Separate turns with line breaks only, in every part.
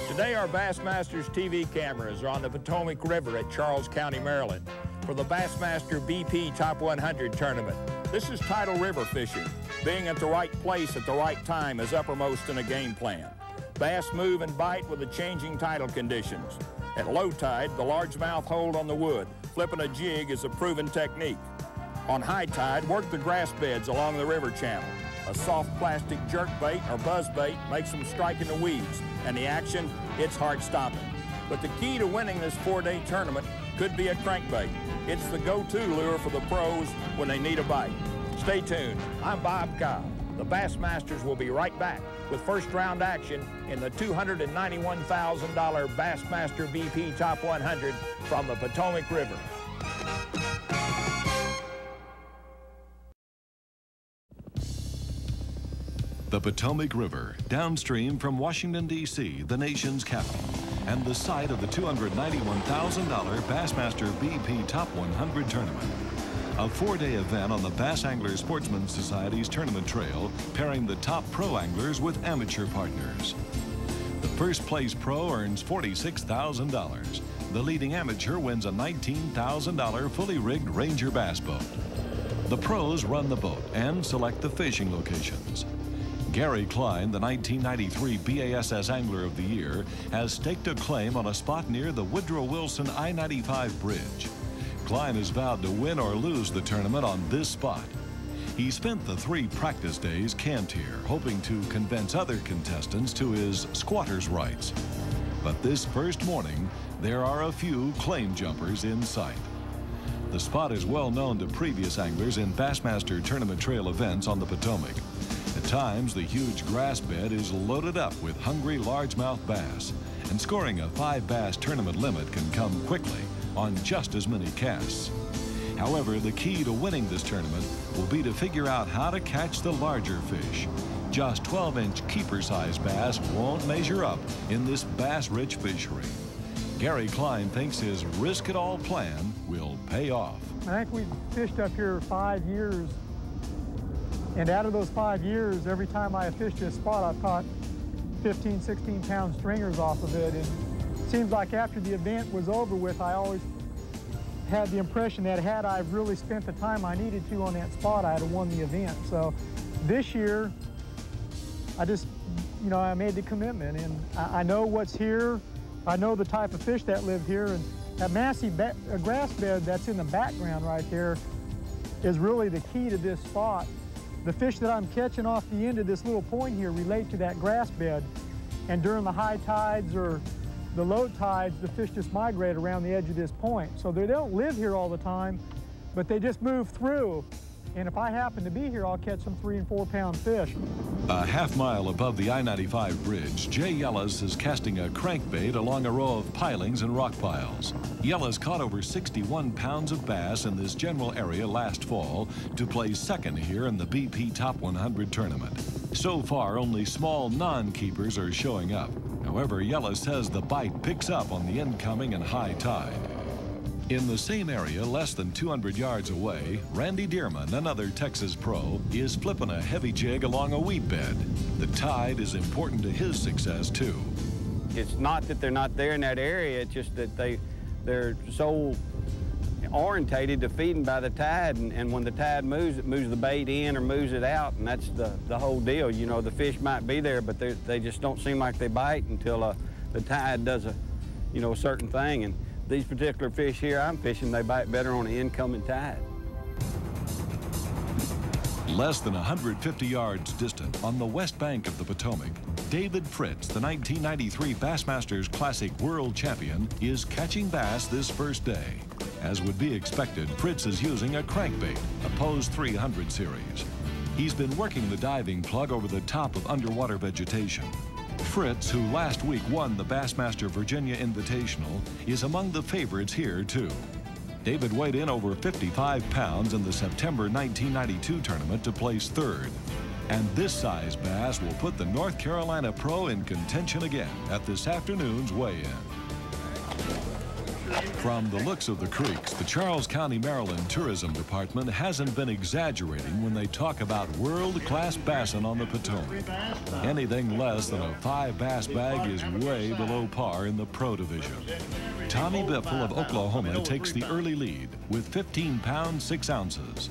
Today, our Bassmasters TV cameras are on the Potomac River at Charles County, Maryland, for the Bassmaster BP Top 100 tournament. This is tidal river fishing. Being at the right place at the right time is uppermost in a game plan. Bass move and bite with the changing tidal conditions. At low tide, the largemouth hold on the wood. Flipping a jig is a proven technique. On high tide, work the grass beds along the river channel. A soft plastic jerk bait or buzz bait makes them strike in the weeds, and the action, it's hard stopping. But the key to winning this 4-day tournament could be a crankbait. It's the go-to lure for the pros when they need a bite. Stay tuned. I'm Bob Cobb. The Bassmasters will be right back with first round action in the $291,000 Bassmaster BP Top 100 from the Potomac River.
The Potomac River, downstream from Washington, D.C., the nation's capital, and the site of the $291,000 Bassmaster BP Top 100 tournament. A 4-day event on the Bass Angler Sportsman Society's tournament trail, pairing the top pro anglers with amateur partners. The first place pro earns $46,000. The leading amateur wins a $19,000 fully rigged Ranger bass boat. The pros run the boat and select the fishing locations. Gary Klein, the 1993 BASS Angler of the Year, has staked a claim on a spot near the Woodrow Wilson I-95 bridge. Klein has vowed to win or lose the tournament on this spot. He spent the 3 practice days camped here, hoping to convince other contestants to his squatter's rights. But this first morning, there are a few claim jumpers in sight. The spot is well known to previous anglers in Bassmaster tournament trail events on the Potomac. At times, the huge grass bed is loaded up with hungry largemouth bass, and scoring a 5-bass tournament limit can come quickly on just as many casts. However, the key to winning this tournament will be to figure out how to catch the larger fish. Just 12-inch keeper-sized bass won't measure up in this bass-rich fishery. Gary Klein thinks his risk-it-all plan will pay off.
I think we've fished up here 5 years. And out of those 5 years, every time I have fished this spot, I've caught 15, 16-pound stringers off of it. And it seems like after the event was over with, I always had the impression that had I really spent the time I needed to on that spot, I'd have won the event. So this year, I just, I made the commitment. And I know what's here. I know the type of fish that live here. And that massive grass bed that's in the background right there is really the key to this spot. The fish that I'm catching off the end of this little point here relate to that grass bed. And during the high tides or the low tides, the fish just migrate around the edge of this point. So they don't live here all the time, but they just move through. And if I happen to be here, I'll catch some 3- and 4-pound fish.
A half-mile above the I-95 bridge, Jay Yellis is casting a crankbait along a row of pilings and rock piles. Yellis caught over 61 pounds of bass in this general area last fall to place second here in the BP Top 100 tournament. So far, only small non-keepers are showing up. However, Yellis says the bite picks up on the incoming and high tide. In the same area, less than 200 yards away, Randy Dearman, another Texas pro, is flipping a heavy jig along a weed bed. The tide is important to his success, too.
It's not that they're not there in that area, it's just that they're so orientated to feeding by the tide, and when the tide moves, it moves the bait in or moves it out, and that's the whole deal. The fish might be there, but they just don't seem like they bite until the tide does a certain thing. And these particular fish here I'm fishing, they bite better on the incoming tide.
Less than 150 yards distant, on the west bank of the Potomac, David Fritz, the 1993 Bassmasters Classic World Champion, is catching bass this first day. As would be expected, Fritz is using a crankbait, a Pose 300 series. He's been working the diving plug over the top of underwater vegetation. Fritz, who last week won the Bassmaster Virginia Invitational, is among the favorites here, too. David weighed in over 55 pounds in the September 1992 tournament to place third. And this size bass will put the North Carolina pro in contention again at this afternoon's weigh-in. From the looks of the creeks, the Charles County, Maryland Tourism Department hasn't been exaggerating when they talk about world-class bassin' on the Potomac. Anything less than a 5 bass bag is way below par in the pro division. Tommy Biffle of Oklahoma takes the early lead with 15 pounds 6 ounces.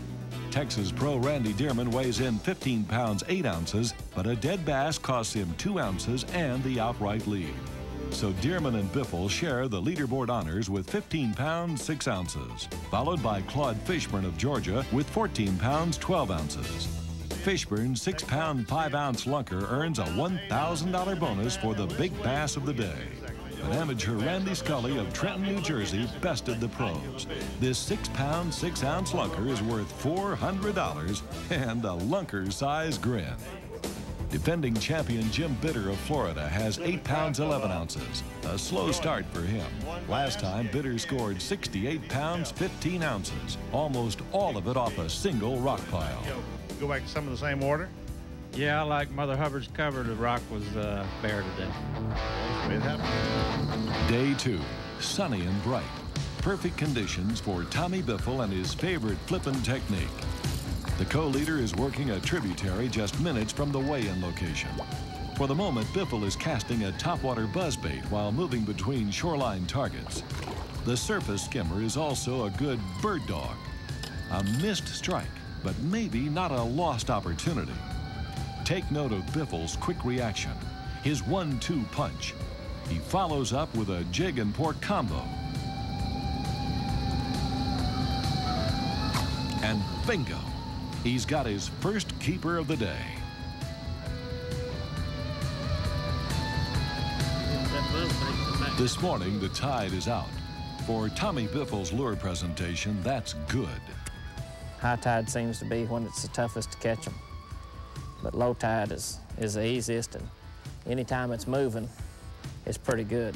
Texas pro Randy Dearman weighs in 15 pounds 8 ounces, but a dead bass costs him 2 ounces and the outright lead. So Dearman and Biffle share the leaderboard honors with 15 pounds 6 ounces, followed by Claude Fishburne of Georgia with 14 pounds 12 ounces. Fishburne's 6-pound 5-ounce lunker earns a $1,000 bonus for the big bass of the day. But amateur Randy Scully of Trenton, New Jersey bested the pros. This 6-pound 6-ounce lunker is worth $400 and a lunker-size grin. Defending champion Jim Bitter of Florida has 8 pounds 11 ounces. A slow start for him. Last time, Bitter scored 68 pounds 15 ounces, almost all of it off a single rock pile.
Go back to some of the same order?
Yeah, like Mother Hubbard's cover, the rock was bare today.
It happened.
Day 2, sunny and bright. Perfect conditions for Tommy Biffle and his favorite flippin' technique. The co-leader is working a tributary just minutes from the weigh-in location. For the moment, Biffle is casting a topwater buzzbait while moving between shoreline targets. The surface skimmer is also a good bird dog. A missed strike, but maybe not a lost opportunity. Take note of Biffle's quick reaction, his 1-2 punch. He follows up with a jig and pork combo. And bingo! He's got his first keeper of the day. This morning, the tide is out. For Tommy Biffle's lure presentation, that's good.
High tide seems to be when it's the toughest to catch them. But low tide is the easiest, and anytime it's moving, it's pretty good.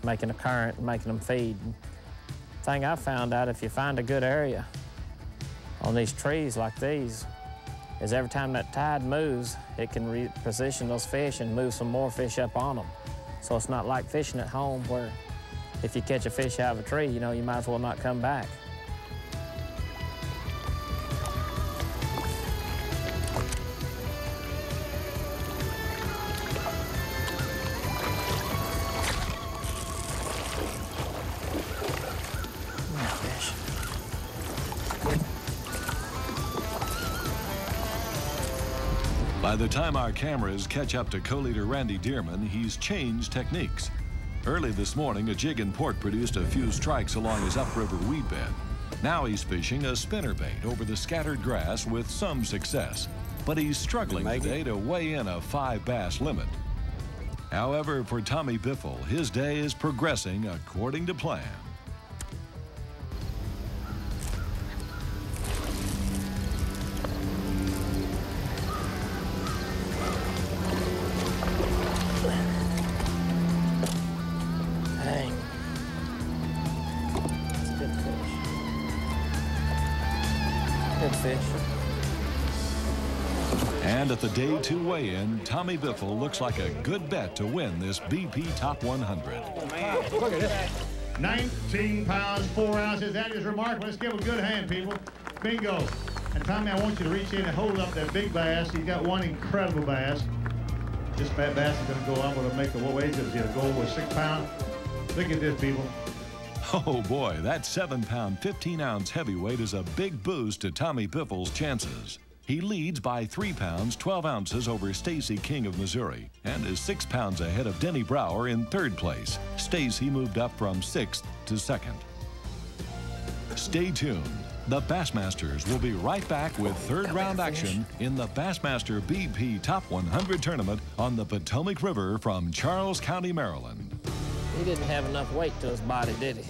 Making a current and making them feed. The thing I found out, if you find a good area on these trees like these, is every time that tide moves, it can reposition those fish and move some more fish up on them. So it's not like fishing at home where if you catch a fish out of a tree, you know, you might as well not come back.
By the time our cameras catch up to co-leader Randy Dearman, he's changed techniques. Early this morning, a jig and pork produced a few strikes along his upriver weed bed. Now he's fishing a spinnerbait over the scattered grass with some success. But he's struggling today to weigh in a 5 bass limit. However, for Tommy Biffle, his day is progressing according to plan.
Good fish.
And at the Day 2 weigh-in, Tommy Biffle looks like a good bet to win this BP Top 100.
Look at this. 19 pounds, 4 ounces. That is remarkable. Let's give a good hand, people. Bingo. And Tommy, I want you to reach in and hold up that big bass. He's got one incredible bass. This fat bass is going to go up with a make what weight is it? Go with 6 pounds. Look at this, people.
Oh boy, that 7-pound, 15-ounce heavyweight is a big boost to Tommy Biffle's chances. He leads by 3 pounds, 12 ounces over Stacy King of Missouri and is 6 pounds ahead of Denny Brower in 3rd place. Stacy moved up from 6th to 2nd. Stay tuned. The Bassmasters will be right back with 3rd round action in the Bassmaster BP Top 100 tournament on the Potomac River from Charles County, Maryland.
He didn't have enough weight to his body, did he?